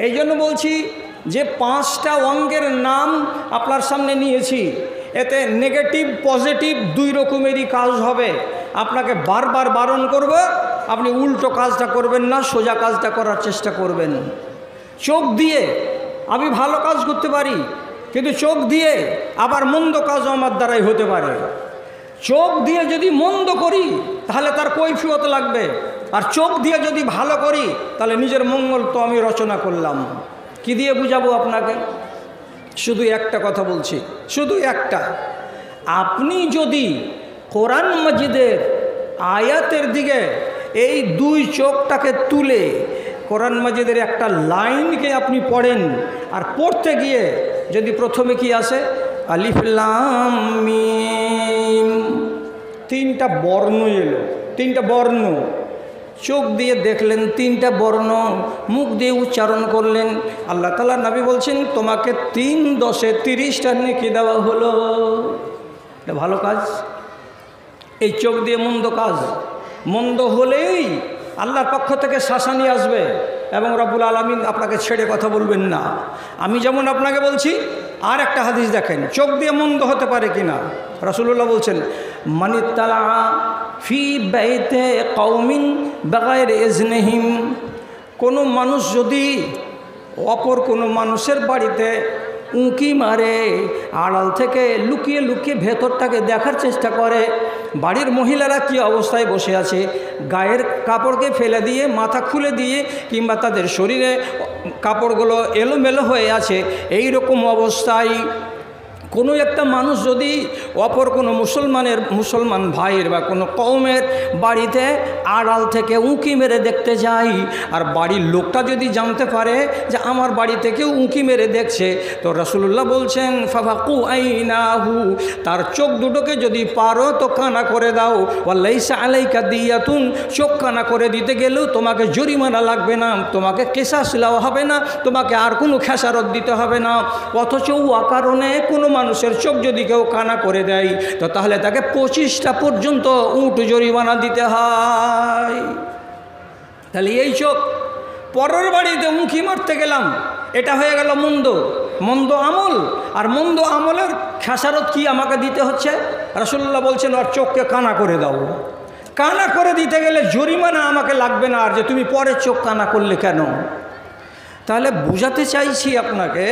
এই জন্য বলছি যে 5টা অঙ্গের নাম আপনার সামনে নিয়েছি, এতে নেগেটিভ পজিটিভ 2 রকমেরই কাজ হবে। আপনাকে বারবার বারণ করব, আপনি উল্টো কাজটা করবেন না, সোজা কাজটা করার চেষ্টা করবেন। চোখ দিয়ে আমি ভালো কাজ করতে পারি, কিন্তু চোখ দিয়ে আবার মন্দ কাজও আমার দ্বারাই হতে পারে। চোখ দিয়ে যদি মন্দ করি তাহলে তার কৈফিয়ত লাগবে, আর চোখ দিয়ে যদি ভালো করি তাহলে নিজের মঙ্গল তো আমি রচনা করলাম। কি দিয়ে বুঝাবো আপনাকে? শুধু একটা কথা বলছি, শুধু একটা। আপনি যদি কোরআন মাজিদের আয়াতের দিকে এই 2 চোখটাকে তুলে কোরআন মাজিদের একটা লাইনকে আপনি পড়েন, আর পড়তে গিয়ে যদি প্রথমে কি আসে আলিফ লাম মিম, 3টা বর্ণ এলো, 3টা বর্ণ চোখ দিয়ে দেখলেন, 3টা বর্ণ মুখ দিয়ে উচ্চারণ করলেন। আল্লাহ তাআলা নবী বলছেন তোমাকে 3 10 30টা নেকি দেওয়া হলো। এটা ভালো কাজ। এই চোখ দিয়ে মন্দ কাজ, মন্দ হলেই আল্লাহর পক্ষ থেকে শাসানি আসবে এবং রব্বুল আলামিন আপনাকে ছেড়ে কথা বলবেন না। আমি যেমন আপনাকে বলছি, আর একটা হাদিস দেখেন চোখ দিয়ে মন্দ হতে পারে কিনা। রাসূলুল্লাহ বলছেন মানিত্তালা ফি বাইতে কওমিন বিগাইরি ইজনিহিম, কোনো মানুষ যদি অপর কোনো মানুষের বাড়িতে উঁকি মারে, আড়াল থেকে লুকিয়ে লুকিয়ে ভেতরটাকে দেখার চেষ্টা করে, বাড়ির মহিলারা কি অবস্থায় বসে আছে, গায়ের কাপড়কে ফেলে দিয়ে মাথা খুলে দিয়ে কিংবা তাদের শরীরে কাপড়গুলো এলোমেলো হয়ে আছে, এই রকম অবস্থায় কোনো একটা মানুষ যদি অপর কোনো মুসলমান ভাইয়ের বা কোনো কওমের বাড়িতে আড়াল থেকে উঁকি মেরে দেখতে যায়, আর বাড়ির লোকটা যদি জানতে পারে যে আমার বাড়ি থেকেও উঁকি মেরে দেখছে, তো রাসূলুল্লাহ বলছেন ফাফাকু আইনাহু, তার চোখ দুটোকে যদি পারো তো কানা করে দাও। ওয়ালাইসা আলাইকা দিয়াতুন, চোখ কানা করে দিতে গেলেও তোমাকে জরিমানা লাগবে না, তোমাকে কেসাস দেওয়া হবে না, তোমাকে আর কোনো খেসারত দিতে হবে না। অথচ অকারণে কোনো মানুষের চোখ যদি কেউ কানা করে দেয় তো তাহলে তাকে 25টা পর্যন্ত উট জরিমানা দিতে হয়। তাহলে এই চোখ পরের বাড়িতে উঁকি মারতে গেলাম, এটা হয়ে গেল মন্দ আমল, আর মন্দ আমলের খেসারত কি আমাকে দিতে হচ্ছে? রাসূলুল্লাহ বলছেন ওর চোখকে কানা করে দাও। কানা করে দিতে গেলে জরিমানা আমাকে লাগবে না, আর যে তুমি পরের চোখ কানা করলে কেন? তাহলে বুঝাতে চাইছি আপনাকে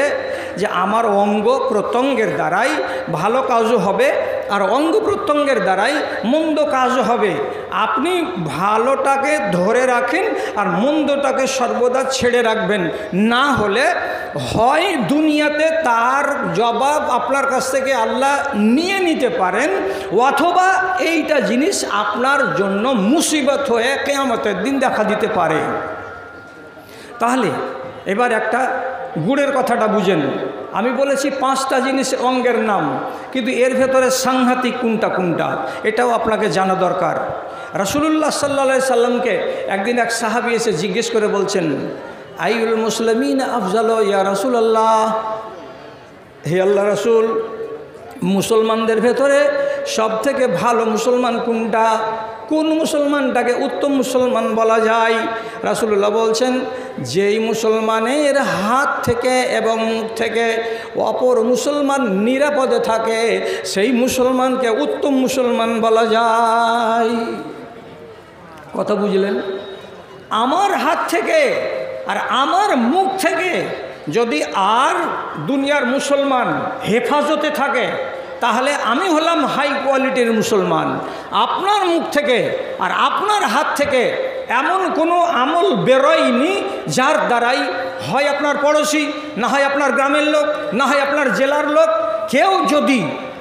যে আমার অঙ্গ প্রত্যঙ্গের দ্বারাই ভালো কাজও হবে আর অঙ্গ প্রত্যঙ্গের দ্বারাই মন্দ কাজও হবে। আপনি ভালোটাকে ধরে রাখেন আর মন্দটাকে সর্বদা ছেড়ে রাখবেন, না হলে হয় দুনিয়াতে তার জবাব আপনার কাছ থেকে আল্লাহ নিয়ে নিতে পারেন, অথবা এইটা জিনিস আপনার জন্য মুসিবত হয়ে কিয়ামতের দিন দেখা দিতে পারে। তাহলে এবার একটা গুড়ের কথাটা বুঝেন। আমি বলেছি 5টা জিনিস অঙ্গের নাম, কিন্তু এর ভেতরে সাংঘাতিক কোনটা এটাও আপনাকে জানা দরকার। রাসূলুল্লাহ সাল্লাল্লাহু আলাইহি সাল্লামকে একদিন এক সাহাবী এসে জিজ্ঞেস করে বলছেন আইউল মুসলিমিন আফজালু ইয়া রাসূলুল্লাহ, হে আল্লাহ রাসূল, মুসলমানদের ভেতরে সবথেকে ভালো মুসলমান কোনটা? কোন মুসলমানটাকে উত্তম মুসলমান বলা যায়? রাসূলুল্লাহ বলছেন যেই মুসলমানের হাত থেকে এবং মুখ থেকে অপর মুসলমান নিরাপদে থাকে সেই মুসলমানকে উত্তম মুসলমান বলা যায়। কথা বুঝলেন? আমার হাত থেকে আর আমার মুখ থেকে যদি আর দুনিয়ার মুসলমান হেফাজতে থাকে তাহলে আমি হলাম হাই কোয়ালিটির মুসলমান। আপনার মুখ থেকে আর আপনার হাত থেকে এমন কোনো আমল বেরোয়নি যার দ্বারাই হয় আপনার পড়োশি, না হয় আপনার গ্রামের লোক, না হয় আপনার জেলার লোক, কেউ যদি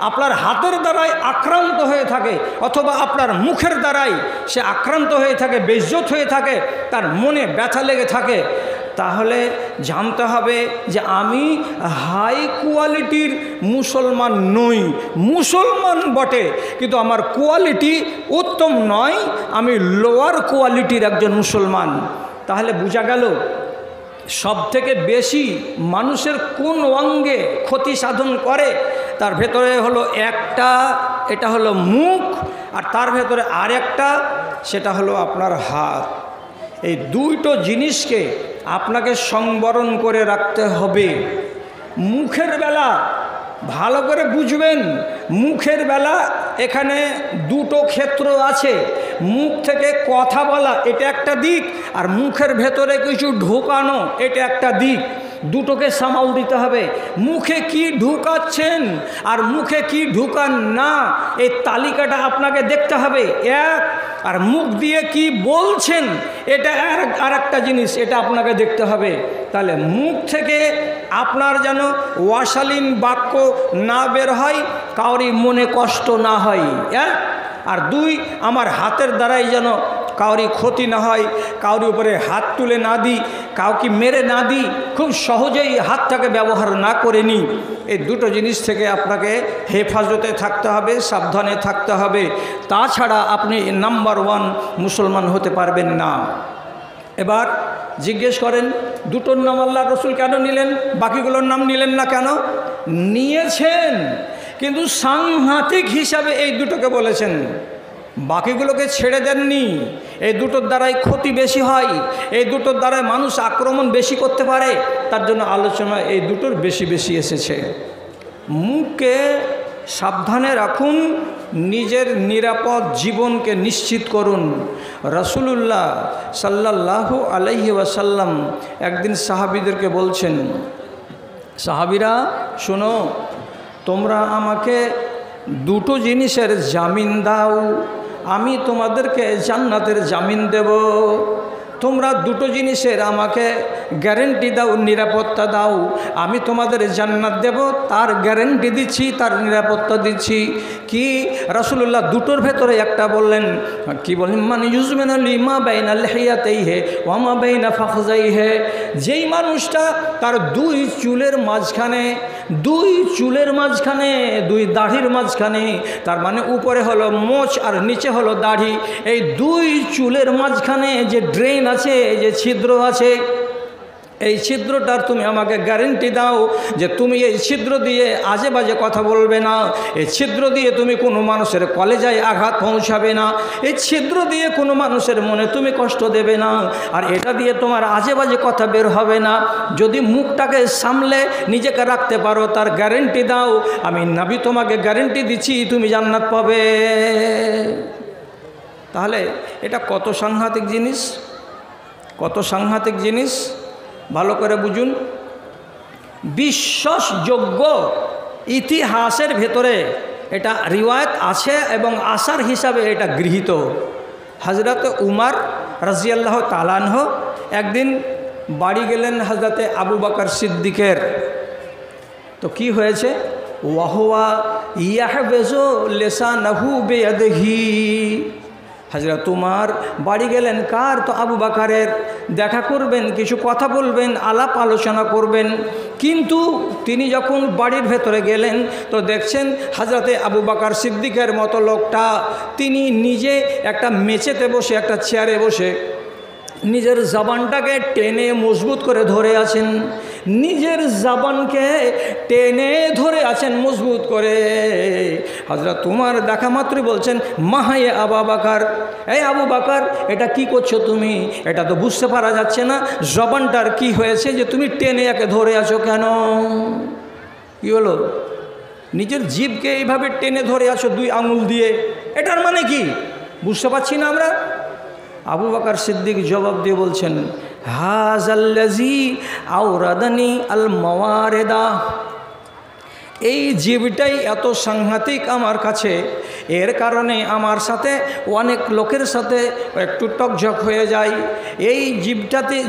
আপনার হাতের দ্বারাই আক্রান্ত হয়ে থাকে অথবা আপনার মুখের দ্বারাই সে আক্রান্ত হয়ে থাকে, বেইজ্জত হয়ে থাকে, তার মনে ব্যথা লেগে থাকে, তাহলে জানতে হবে যে আমি হাই কোয়ালিটির মুসলমান নই। মুসলমান বটে কিন্তু আমার কোয়ালিটি উত্তম নয়, আমি লোয়ার কোয়ালিটির একজন মুসলমান। তাহলে বোঝা গেল সবথেকে বেশি মানুষের কোন অঙ্গে ক্ষতি সাধন করে। তার ভেতরে হলো একটা, এটা হলো মুখ, আর তার ভেতরে আরেকটা, সেটা হলো আপনার হাত। এই দুটো জিনিসকে আপনাকে সংবরণ করে রাখতে হবে। মুখের বেলা ভালো করে বুঝবেন, মুখের বেলা এখানে দুটো ক্ষেত্র আছে। মুখ থেকে কথা বলা এটা একটা দিক, আর মুখের ভেতরে কিছু ঢোকানো এটা একটা দিক। দুটোকে সামাল দিতে হবে। মুখে কি ঢুকাচ্ছেন আর মুখে কি ঢুকান না, এই তালিকাটা আপনাকে দেখতে হবে এক। আর মুখ দিয়ে কি বলছেন এটা আর একটা জিনিস, এটা আপনাকে দেখতে হবে। তাহলে মুখ থেকে আপনার যেন অশালীন বাক্য না বের হয়, কাউরি মনে কষ্ট না হয় এক। আর দুই, আমার হাতের দ্বারাই যেন কাউরি ক্ষতি না হয়, কাউরি উপরে হাত তুলে না দিই, কাউকে মেরে না দিই, খুব সহজেই হাতটাকে ব্যবহার না করে নিই। এই দুটো জিনিস থেকে আপনাকে হেফাজতে থাকতে হবে, সাবধানে থাকতে হবে। তাছাড়া আপনি নাম্বার 1 মুসলমান হতে পারবেন না। এবার জিজ্ঞেস করেন, দুটোর নাম আল্লাহ রসুল কেন নিলেন, বাকিগুলোর নাম নিলেন না কেন? নিয়েছেন, কিন্তু সাংঘাতিক হিসাবে এই দুটোকে বলেছেন, বাকিগুলোকে ছেড়ে দেননি। এই দুটোর দ্বারাই ক্ষতি বেশি হয়, এই দুটোর দ্বারাই মানুষ আক্রমণ বেশি করতে পারে, তার জন্য আলোচনা এই দুটোর বেশি বেশি এসেছে। মুখকে সাবধানে রাখুন, নিজের নিরাপদ জীবনকে নিশ্চিত করুন। রাসূলুল্লাহ সাল্লাল্লাহু আলাইহি ওয়াসাল্লাম একদিন সাহাবীদেরকে বলছেন, সাহাবীরা শোনো, তোমরা আমাকে দুটো জিনিসের জামিন দাও, আমি তোমাদেরকে জান্নাতের জামিন দেব। তোমরা দুটো জিনিসের আমাকে গ্যারেন্টি দাও, নিরাপত্তা দাও, আমি তোমাদের জান্নাত দেব, তার গ্যারেন্টি দিচ্ছি, তার নিরাপত্তা দিচ্ছি। কি? রাসূলুল্লাহ দুটোর ভেতরে একটা বললেন। কি বললেন? মানে ইউজমিনা লিমা বাইনা লিহিয়াতাইহি ওয়া মা বাইনা ফাখযাইহি, যেই মানুষটা তার দুই চুলের মাঝখানে, দুই দাড়ির মাঝখানে, তার মানে উপরে হলো মোচ আর নিচে হলো দাড়ি, এই দুই চুলের মাঝখানে যে ড্রেন আছে, যে ছিদ্র আছে, এই ছিদ্রটার তুমি আমাকে গ্যারেন্টি দাও যে তুমি এই ছিদ্র দিয়ে আজে বাজে কথা বলবে না, এই ছিদ্র দিয়ে তুমি কোনো মানুষের কলেজায় আঘাত পৌঁছাবে না, এই ছিদ্র দিয়ে কোনো মানুষের মনে তুমি কষ্ট দেবে না, আর এটা দিয়ে তোমার আজে বাজে কথা বের হবে না। যদি মুখটাকে সামলে নিজেকে রাখতে পারো, তার গ্যারেন্টি দাও, আমি নবী তোমাকে গ্যারেন্টি দিচ্ছি তুমি জান্নাত পাবে। তাহলে এটা কত সাংঘাতিক জিনিস, কত সাংঘাতিক জিনিস, ভালো করে বুঝুন। বিশ্বাসযোগ্য ইতিহাসের ভেতরে এটা রিওয়ায়াত আছে এবং আসার হিসাবে এটা গৃহীত। হযরত উমর রাদিয়াল্লাহু তাআলা আনহু একদিন বাড়ি গেলেন হযরতে আবু বকর সিদ্দিকের। তো কি হয়েছে? ওয়াহুয়া ইয়াহবেজু লিসানাহু বিয়াদিহি। হযরত উমর বাড়ি গেলেন কার? তো আবু বকরের। দেখা করবেন, কিছু কথা বলবেন, আলাপ আলোচনা করবেন। কিন্তু তিনি যখন বাড়ির ভেতরে গেলেন তো দেখছেন হযরতে আবু বকর সিদ্দিকের মতো লোকটা তিনি নিজে একটা মেঝেতে বসে, একটা চেয়ারে বসে নিজের জবানটাকে টেনে মজবুত করে ধরে আছেন, নিজের জবানকে টেনে ধরে আছেন মজবুত করে। হযরত উমর দেখা মাত্রই বলছেন, মাহায়ে আবু বকর, এই আবু বকর এটা কি করছো তুমি? এটা তো বুঝতে পারা যাচ্ছে না জবানটার কি হয়েছে যে তুমি টেনে একে ধরে আছো কেন? কি হলো? নিজের জিভকে এইভাবে টেনে ধরে আছো দুই আঙুল দিয়ে, এটার মানে কি বুঝতে পারছি না আমরা। আবু বকর সিদ্দিক জবাব দিয়ে বলছেন, হাযাল্লাযী আওরাদানি আল মাওয়ারিদা, এই জীবটাই এত সাংঘাতিক আমার কাছে, এর কারণে আমার সাথে অনেক লোকের সাথে একটু টকঝক হয়ে যায়। এই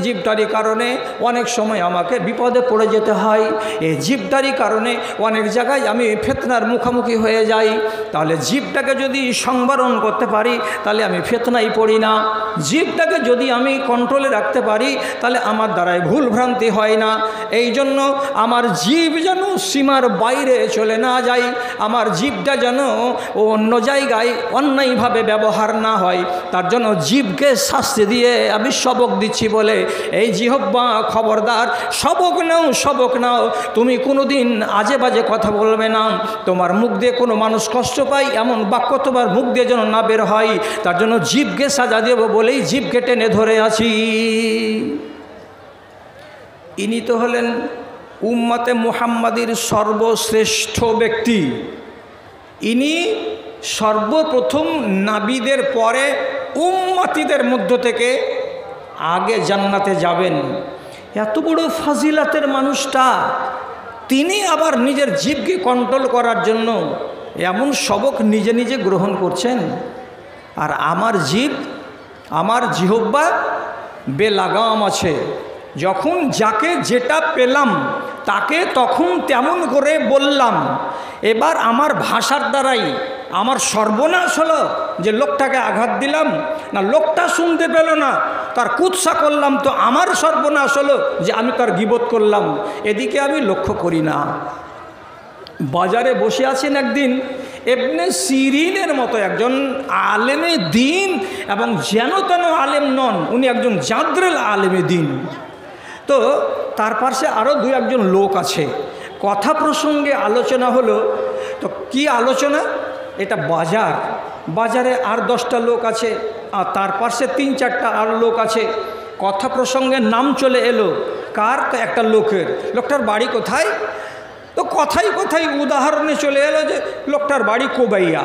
জীবটারই কারণে অনেক সময় আমাকে বিপদে পড়ে যেতে হয়, এই জীবটারই কারণে অনেক জায়গায় আমি ফিতনার মুখোমুখি হয়ে যাই। তাহলে জীবটাকে যদি সংবরণ করতে পারি তাহলে আমি ফিতনায় পড়ি না, জীবটাকে যদি আমি কন্ট্রোলে রাখতে পারি তাহলে আমার দ্বারাই ভুল ভ্রান্তি হয় না। এই জন্য আমার জীব যেন সীমার বাইরে চলে না যায়, আমার জীবটা যেন অন্য জায়গায় অন্যায়ভাবে ব্যবহার না হয়, তার জন্য জীবকে শাস্তি দিয়ে আমি সবক দিচ্ছি বলে, এই জিহ্বা খবরদার, সবক নাও, সবক নাও, তুমি কোনোদিন আজে বাজে কথা বলবে না, তোমার মুখ দিয়ে কোনো মানুষ কষ্ট পায় এমন বাক্য তোমার মুখ দিয়ে যেন না বের হয়, তার জন্য জীবকে সাজা দেব বলেই জীবকে টেনে ধরে আছি। ইনি তো হলেন উম্মতে মুহাম্মাদির সর্বশ্রেষ্ঠ ব্যক্তি। ইনি সর্বপ্রথম নাবিদের পরে উম্মতিদের মধ্য থেকে আগে জান্নাতে যাবেন। এত বড় ফাজিলাতের মানুষটা, তিনি আবার নিজের জিভকে কন্ট্রোল করার জন্য এমন সবক নিজে নিজে গ্রহণ করছেন। আর আমার জিভ, আমার জিহ্বা বেলাগাম আছে। যখন যাকে যেটা পেলাম তাকে তখন তেমন করে বললাম। এবার আমার ভাষার দ্বারাই আমার সর্বনাশ হলো যে লোকটাকে আঘাত দিলাম, না লোকটা শুনতে পেল না, তার কুৎসা করলাম, তো আমার সর্বনাশ হলো যে আমি তার গীবত করলাম। এদিকে আমি লক্ষ্য করি না। বাজারে বসে আছেন একদিন ইবনে সিরিনের মতো একজন আলেমে দিন, এবং যেন তেন আলেম নন, উনি একজন জাদ্রেল আলেমে দিন। তো তার পাশে আরও দু একজন লোক আছে। কথা প্রসঙ্গে আলোচনা হলো। তো কি আলোচনা? এটা বাজার, বাজারে আর 10টা লোক আছে, আর তার পাশে 3-4টা আর লোক আছে। কথা প্রসঙ্গে নাম চলে এলো কার? তো একটা লোকের। লোকটার বাড়ি কোথায়? তো কথাই কথাই উদাহরণে চলে এলো যে লোকটার বাড়ি কোবাইয়া।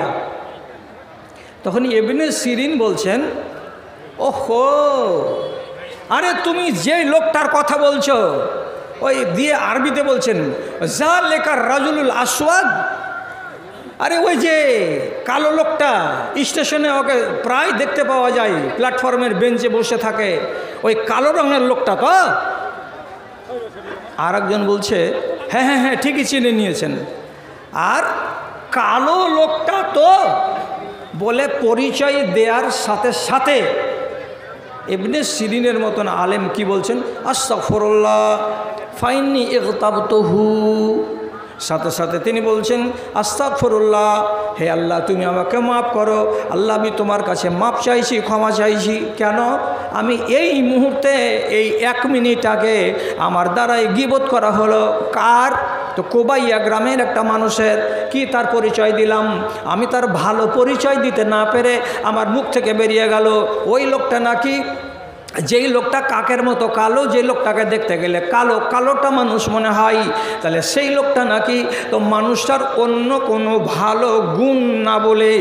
তখন ইবনে সিরিন বলছেন, ওহো, আরে তুমি যে লোকটার কথা বলছো, ওই দিয়ে আরবিতে বলছেন যা লেখার রাজুলুল আসওয়াদ, আরে ওই যে কালো লোকটা, স্টেশনে ওকে প্রায় দেখতে পাওয়া যায়, প্ল্যাটফর্মের বেঞ্চে বসে থাকে, ওই কালো রঙের লোকটা তো। আর একজন বলছে হ্যাঁ হ্যাঁ হ্যাঁ ঠিকই চিনে নিয়েছেন। আর কালো লোকটা তো বলে পরিচয় দেওয়ার সাথে সাথে ইবনে সিরিনের মতন আলেম কি বলছেন? আস্তাগফিরুল্লাহ ফাইন্নি ইগতাবতুহু। সাথে সাথে তিনি বলছেন আস্তাগফিরুল্লাহ, হে আল্লাহ তুমি আমাকে মাফ করো। আল্লাহ আমি তোমার কাছে মাফ চাইছি, ক্ষমা চাইছি। কেন? আমি এই মুহূর্তে এই 1 মিনিট আগে আমার দ্বারাই গীবত করা হলো। কার? তো কোবাইয়া গ্রামের একটা মানুষের। কি তার পরিচয় দিলাম? আমি তার ভালো পরিচয় দিতে না পেরে আমার মুখ থেকে বেরিয়ে গেল ওই লোকটা নাকি, যেই লোকটা কাকের মতো কালো, যে লোকটাকে দেখতে গেলে কালো, কালোটা মানুষ মনে হয়, তাহলে সেই লোকটা নাকি। তো মানুষটার অন্য কোনো ভালো গুণ না বলে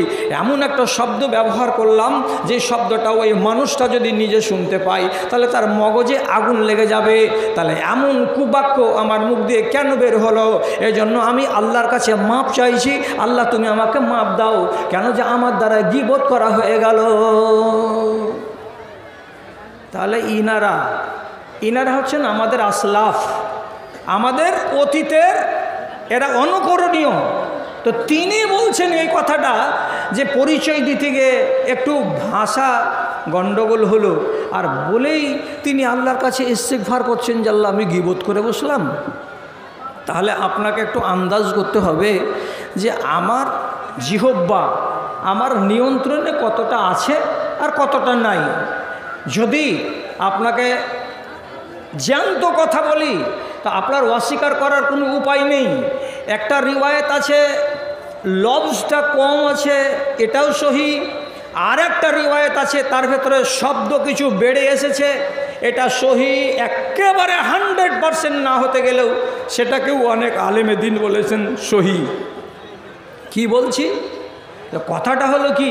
এমন একটা শব্দ ব্যবহার করলাম যে শব্দটা ওই মানুষটা যদি নিজে শুনতে পায় তাহলে তার মগজে আগুন লেগে যাবে। তাহলে এমন কুবাক্য আমার মুখ দিয়ে কেন বের হলো? এজন্য আমি আল্লাহর কাছে মাপ চাইছি, আল্লাহ তুমি আমাকে মাপ দাও, কেন যে আমার দ্বারা গীবত করা হয়ে গেল। তাহলে ইনারা হচ্ছেন আমাদের আসলাফ, আমাদের অতীতের, এরা অনুকরণীয়। তো তিনি বলছেন এই কথাটা যে পরিচয় দিতে গিয়ে একটু ভাষা গণ্ডগোল হলো, আর বলেই তিনি আল্লাহর কাছে ইস্তিগফার করছেন যে আল্লাহ আমি গীবত করে বসলাম। তাহলে আপনাকে একটু আন্দাজ করতে হবে যে আমার জিহ্বা আমার নিয়ন্ত্রণে কতটা আছে আর কতটা নাই। যদি আপনাকে জ্যান্ত কথা বলি তা আপনার অস্বীকার করার কোনো উপায় নেই। একটা রিওয়ায়েত আছে লফজটা কম আছে, এটাও সহি। আর একটা রিওয়ায়েত আছে তার ভেতরে শব্দ কিছু বেড়ে এসেছে, এটা সহি। একেবারে 100% না হতে গেলেও সেটাকেও অনেক আলেমে দিন বলেছেন সহি। কি বলছি? কথাটা হলো কি,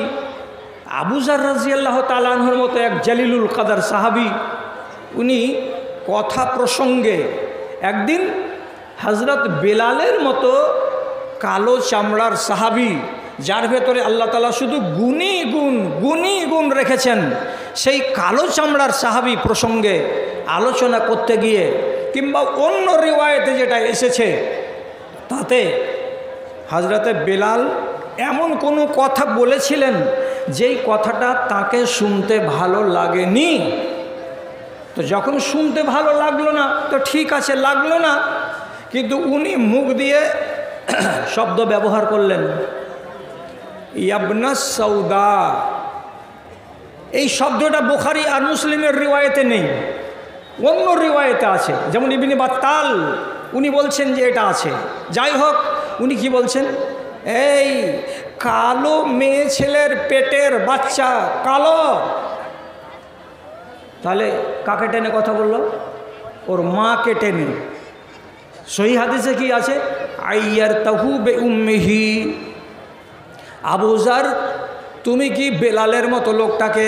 আবু যার রাদিয়াল্লাহু তাআলা আনহুর মতো এক জালিলুল কাদার সাহাবী, উনি কথা প্রসঙ্গে একদিন হযরত বেলালের মতো কালো চামড়ার সাহাবী, যার ভেতরে আল্লাহ তাআলা শুধু গুণী গুণ রেখেছেন, সেই কালো চামড়ার সাহাবী প্রসঙ্গে আলোচনা করতে গিয়ে, কিংবা অন্য রিওয়ায়েতে যেটা এসেছে তাতে হযরতে বেলাল এমন কোনো কথা বলেছিলেন যেই কথাটা তাকে শুনতে ভালো লাগেনি। তো যখন শুনতে ভালো লাগলো না তো ঠিক আছে, লাগলো না, কিন্তু উনি মুখ দিয়ে শব্দ ব্যবহার করলেন ইয়াবনাস সৌদা। এই শব্দটা বুখারী আর মুসলিমের রিওয়ায়েতে নেই, অন্য রিওয়ায়েতে আছে। যেমন ইবনে বাত্তাল উনি বলছেন যে এটা আছে। যাই হোক, উনি কি বলছেন? এই কালো মেয়ে ছেলের পেটের বাচ্চা কালো। তাহলে কাকে টেনে কথা বললো? ওর মাকে টেনে। সহি হাদিসে কি আছে? আইয়ার তাহু বে উম্মিহি, আবু যার তুমি কি বেলালের মতো লোকটাকে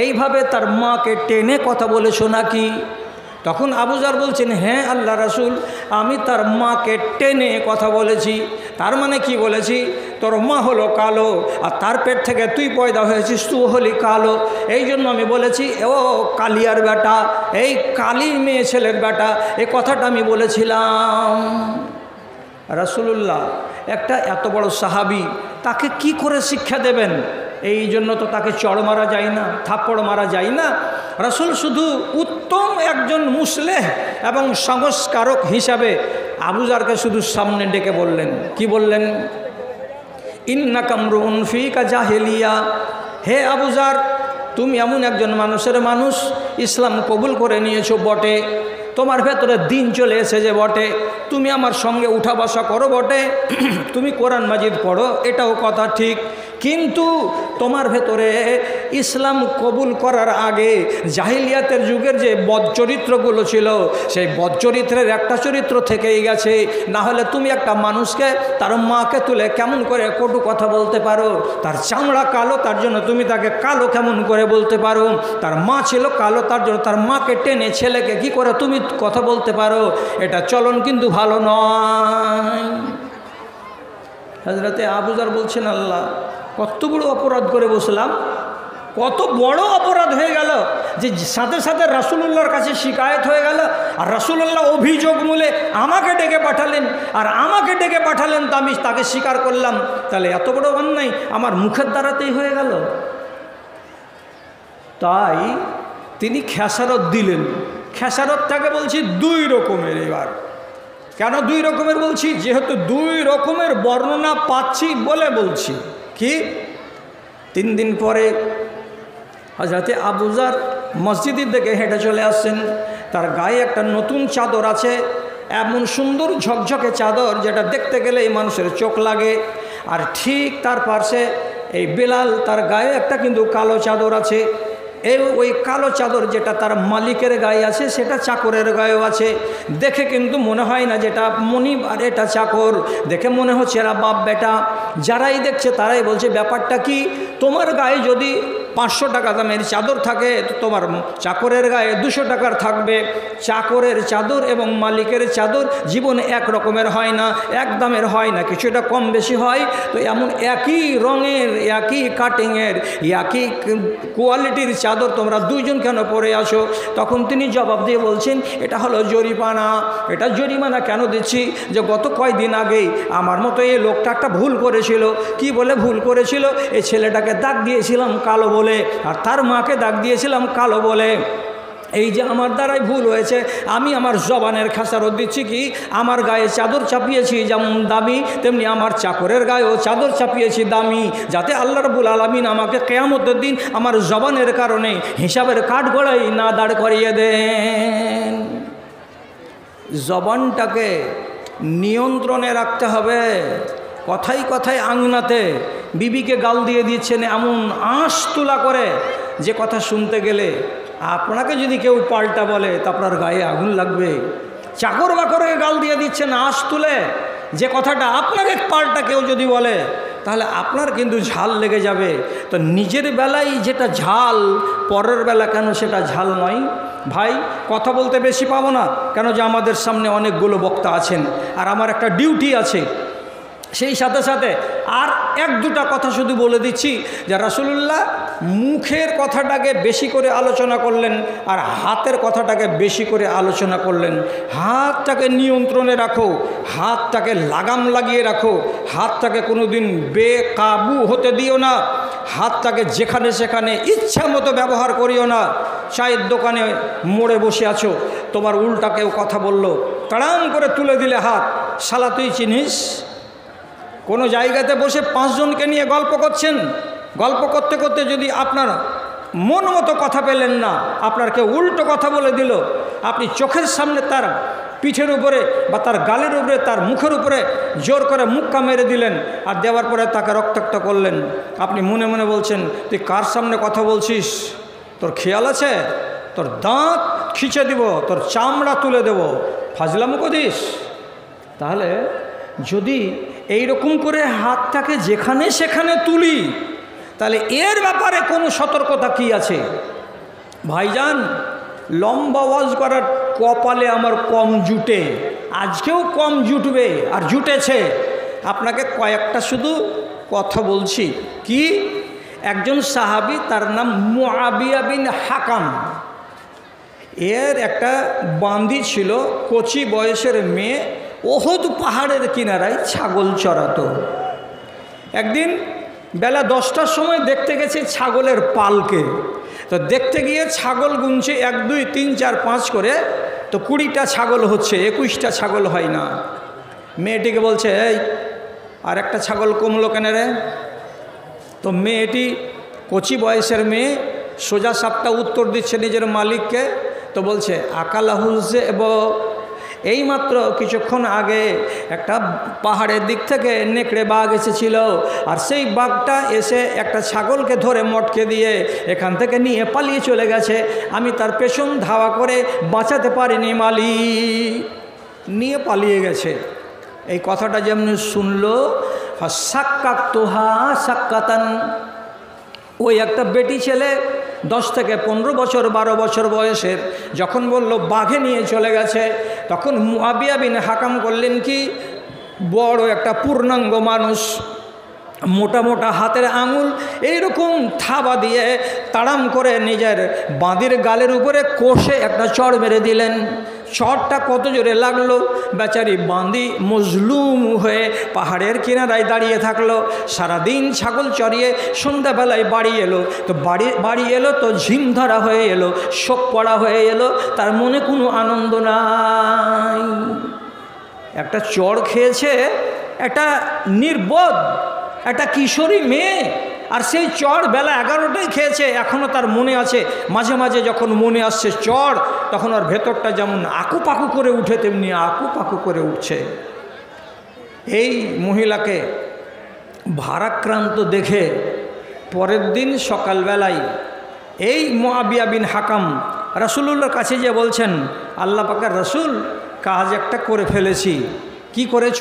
এইভাবে তার মাকে টেনে কথা বলেছো নাকি? তখন আবু যার বলছেন, হ্যাঁ আল্লাহ রাসূল, আমি তার মাকে টেনে কথা বলেছি। তার মানে কি বলেছি? তোর মা হলো কালো আর তার পেট থেকে তুই পয়দা হয়েছিস, তুই হলি কালো, এই জন্য আমি বলেছি ও কালিয়ার বেটা, এই কালি মেয়ে ছেলের বেটা, এই কথাটা আমি বলেছিলাম। রাসূলুল্লাহ একটা এত বড় সাহাবী, তাকে কি করে শিক্ষা দেবেন? এই জন্য তো তাকে চড় মারা যায় না, থাপ্পড় মারা যায় না। রাসূল শুধু উত্তম একজন মুসলেহ এবং সংস্কারক হিসাবে আবু যারকে শুধু সামনে ডেকে বললেন, কি বললেন? ইন্নাকা মরউন ফীকা জাহেলিয়া, হে আবু যার, তুমি এমন একজন মানুষের মানুষ, ইসলাম কবুল করে নিয়েছো বটে, তোমার ভেতরে দিন চলে এসেছে বটে, তুমি আমার সঙ্গে উঠা বসা করো বটে, তুমি কোরআন মাজিদ পড়ো, এটাও কথা ঠিক, কিন্তু তোমার ভেতরে ইসলাম কবুল করার আগে জাহিলিয়াতের যুগের যে বদচরিত্রগুলো ছিল, সেই বদচরিত্রের একটা চরিত্র থেকেই গেছে। না হলে তুমি একটা মানুষকে, তার মাকে তুলে কেমন করে কটু কথা বলতে পারো? তার চামড়া কালো, তার জন্য তুমি তাকে কালো কেমন করে বলতে পারো? তার মা ছিল কালো, তার জন্য তার মাকে টেনে ছেলেকে কি করে তুমি কথা বলতে পারো? এটা চলন কিন্তু ভালো নয়। হযরতে আবু যার বলছেন, আল্লাহ কত বড় অপরাধ করে বসলাম, কত বড় অপরাধ হয়ে গেল যে সাথে সাথে রাসূলুল্লাহর কাছে শিকায়ত হয়ে গেল। আর রাসূলুল্লাহ অভিযোগ মূলে আমাকে ডেকে পাঠালেন, আর আমাকে ডেকে পাঠালেন তো আমি তাকে স্বীকার করলাম, তাহলে এত বড় অন্যায় আমার মুখের দ্বারাতেই হয়ে গেল। তাই তিনি খেসারত দিলেন। খেসারতটাকে বলছি দুই রকমের। এবার কেন দুই রকমের বলছি? যেহেতু দুই রকমের বর্ণনা পাচ্ছি বলে বলছি। কি? 3 দিন পরে হযরতে আবু যার মসজিদের দিকে হেঁটে চলে আসছেন। তার গায়ে একটা নতুন চাদর আছে, এমন সুন্দর ঝকঝকে চাদর যেটা দেখতে গেলে এই মানুষের চোখ লাগে। আর ঠিক তার পাশে এই বেলাল, তার গায়ে একটা কিন্তু কালো চাদর আছে। ওই কালো চাদর যেটা তার মালিকের গায়ে আছে, সেটা চাকরের গায়েও আছে। দেখে কিন্তু মনে হয় না যেটা মনিব আর এটা চাকর, দেখে মনে হচ্ছে এরা বাপ বেটা। যারাই দেখছে তারাই বলছে, ব্যাপারটা কি? তোমার গায়ে যদি 500 টাকা দামের চাদর থাকে, তো তোমার চাকরের গায়ে 200 টাকার থাকবে। চাকরের চাদর এবং মালিকের চাদর জীবনে এক রকমের হয় না, এক দামের হয় না, কিছুটা কম বেশি হয়। তো এমন একই রঙের, একই কাটিংয়ের, একই কোয়ালিটির চাদর তোমরা দুইজন কেন পরে আসো? তখন তিনি জবাব দিয়ে বলছেন, এটা হলো জরিমানা। এটা জরিমানা কেন দিচ্ছি? যে গত কয়েকদিন আগেই আমার মতো এই লোকটা একটা ভুল করেছিল। কি বলে ভুল করেছিল? এই ছেলেটাকে দাগ দিয়েছিলাম কালো বলে, আর তার মাকে দাগ দিয়েছিলাম কালো বলে। এই যে আমার দ্বারাই ভুল হয়েছে, আমি আমার জবানের খেসারত দিচ্ছি কি, আমার গায়ে চাদর চাপিয়েছি যেমন দামি, তেমনি আমার চাকরের গায়েও চাদর চাপিয়েছি দামি, যাতে আল্লাহ রাব্বুল আলামিন আমাকে কিয়ামতের দিন আমার জবানের কারণে হিসাবের কাঠগড়াই না দাঁড় করিয়ে দেন। জবানটাকে নিয়ন্ত্রণে রাখতে হবে। কথাই কথায় আংনাতে বিবিকে গাল দিয়ে দিচ্ছেন এমন আঁশ তোলা করে, যে কথা শুনতে গেলে আপনাকে যদি কেউ পাল্টা বলে তা আপনার গায়ে আগুন লাগবে। চাকর বাকরকে গাল দিয়ে দিচ্ছেন আঁশ তুলে, যে কথাটা আপনাকে পাল্টা কেউ যদি বলে তাহলে আপনার কিন্তু ঝাল লেগে যাবে। তো নিজের বেলায় যেটা ঝাল, পরের বেলা কেন সেটা ঝাল নয়? ভাই কথা বলতে বেশি পাবো না, কেন যে আমাদের সামনে অনেকগুলো বক্তা আছেন, আর আমার একটা ডিউটি আছে। সেই সাথে সাথে আর 1-2টা কথা শুধু বলে দিচ্ছি, যে রাসূলুল্লাহ মুখের কথাটাকে বেশি করে আলোচনা করলেন, আর হাতের কথাটাকে বেশি করে আলোচনা করলেন। হাতটাকে নিয়ন্ত্রণে রাখো, হাতটাকে লাগাম লাগিয়ে রাখো, হাতটাকে কোনোদিন বেকাবু হতে দিও না, হাতটাকে যেখানে সেখানে ইচ্ছা মতো ব্যবহার করিও না। চায়ের দোকানে মোড়ে বসে আছো, তোমার উল্টা কেউ কথা বললো, তাড়াম করে তুলে দিলে হাত, শালা তুই চিনিস? কোনো জায়গাতে বসে 5 জনকে নিয়ে গল্প করছেন, গল্প করতে করতে যদি আপনার মন মতো কথা পেলেন না, আপনার কেউ উল্টো কথা বলে দিল, আপনি চোখের সামনে তার পিঠের উপরে বা তার গালের উপরে, তার মুখের উপরে জোর করে মুক্কা মেরে দিলেন, আর দেওয়ার পরে তাকে রক্তাক্ত করলেন। আপনি মনে মনে বলছেন, তুই কার সামনে কথা বলছিস? তোর খেয়াল আছে? তোর দাঁত খিচে দিব, তোর চামড়া তুলে দেব, ফাজলামো করিস? তাহলে যদি এই রকম করে হাতটাকে যেখানে সেখানে তুলি, তাহলে এর ব্যাপারে কোনো সতর্কতা কি আছে? ভাইজান, লম্বা ওয়াজ করার কপালে আমার কম জুটে, আজকেও কম জুটবে, আর জুটেছে। আপনাকে কয়েকটা শুধু কথা বলছি। কি? একজন সাহাবী, তার নাম মুআবিয়া বিন হাকাম। এর একটা বান্দি ছিল, কচি বয়সের মেয়ে, ওহদ পাহাড়ের কিনারায় ছাগল চড়াতো। একদিন বেলা 10টার সময় দেখতে গেছে ছাগলের পালকে। তো দেখতে গিয়ে ছাগল গুনছে 1 2 3 4 5 করে, তো 20টা ছাগল হচ্ছে, 21টা ছাগল হয় না। মেয়েটিকে বলছে, এই আর একটা ছাগল কমলো কেন রে? তো মেয়েটি, কচি বয়সের মেয়ে, সোজা সাপটা উত্তর দিচ্ছে নিজের মালিককে। তো বলছে, আকালাহুজে এইমাত্র কিছুক্ষণ আগে একটা পাহাড়ের দিক থেকে নেকড়ে বাঘ এসেছিল, আর সেই বাঘটা এসে একটা ছাগলকে ধরে মটকে দিয়ে এখান থেকে নিয়ে পালিয়ে চলে গেছে। আমি তার পেছন ধাওয়া করে বাঁচাতে পারিনি, মালিক নিয়ে পালিয়ে গেছে। এই কথাটা যেমন শুনলো, সাক্কাত তোহা সাক্কাতান, ওই একটা বেটি ছেলে 10 থেকে 15 বছর 12 বছর বয়সের, যখন বলল বাঘে নিয়ে চলে গেছে, তখন মুআবিয়া বিন হাকাম করলেন কি, বড় একটা পূর্ণাঙ্গ মানুষ, মোটা মোটা হাতের আঙুল, এইরকম থাবা দিয়ে তাড়াম করে নিজের বাঁদির গালের উপরে কষে একটা চড় মেরে দিলেন। চড়টা কত জোরে লাগলো, বেচারি বাঁদি মজলুম হয়ে পাহাড়ের কিনারায় দাঁড়িয়ে থাকলো। সারাদিন ছাগল চড়িয়ে সন্ধ্যাবেলায় বাড়ি এলো, তো বাড়ি এলো তো ঝিম ধরা হয়ে এলো, শোক পড়া হয়ে এলো, তার মনে কোনো আনন্দ নাই। একটা চড় খেয়েছে একটা নির্বোধ একটা কিশোরী মেয়ে, আর সেই চড় বেলা 11টায় খেয়েছে। এখনও তার মনে আছে, মাঝে মাঝে যখন মনে আসছে চড়, তখন ওর ভেতরটা যেমন আকুপাকু করে উঠে, তেমনি আকুপাকু করে উঠছে। এই মহিলাকে ভারাক্রান্ত দেখে পরের দিন সকালবেলায় এই মুআবিয়া বিন হাকাম রাসূলুল্লাহর কাছে যে বলছেন, আল্লাহ পাকের রাসূল, কাজ একটা করে ফেলেছি। কি করেছ?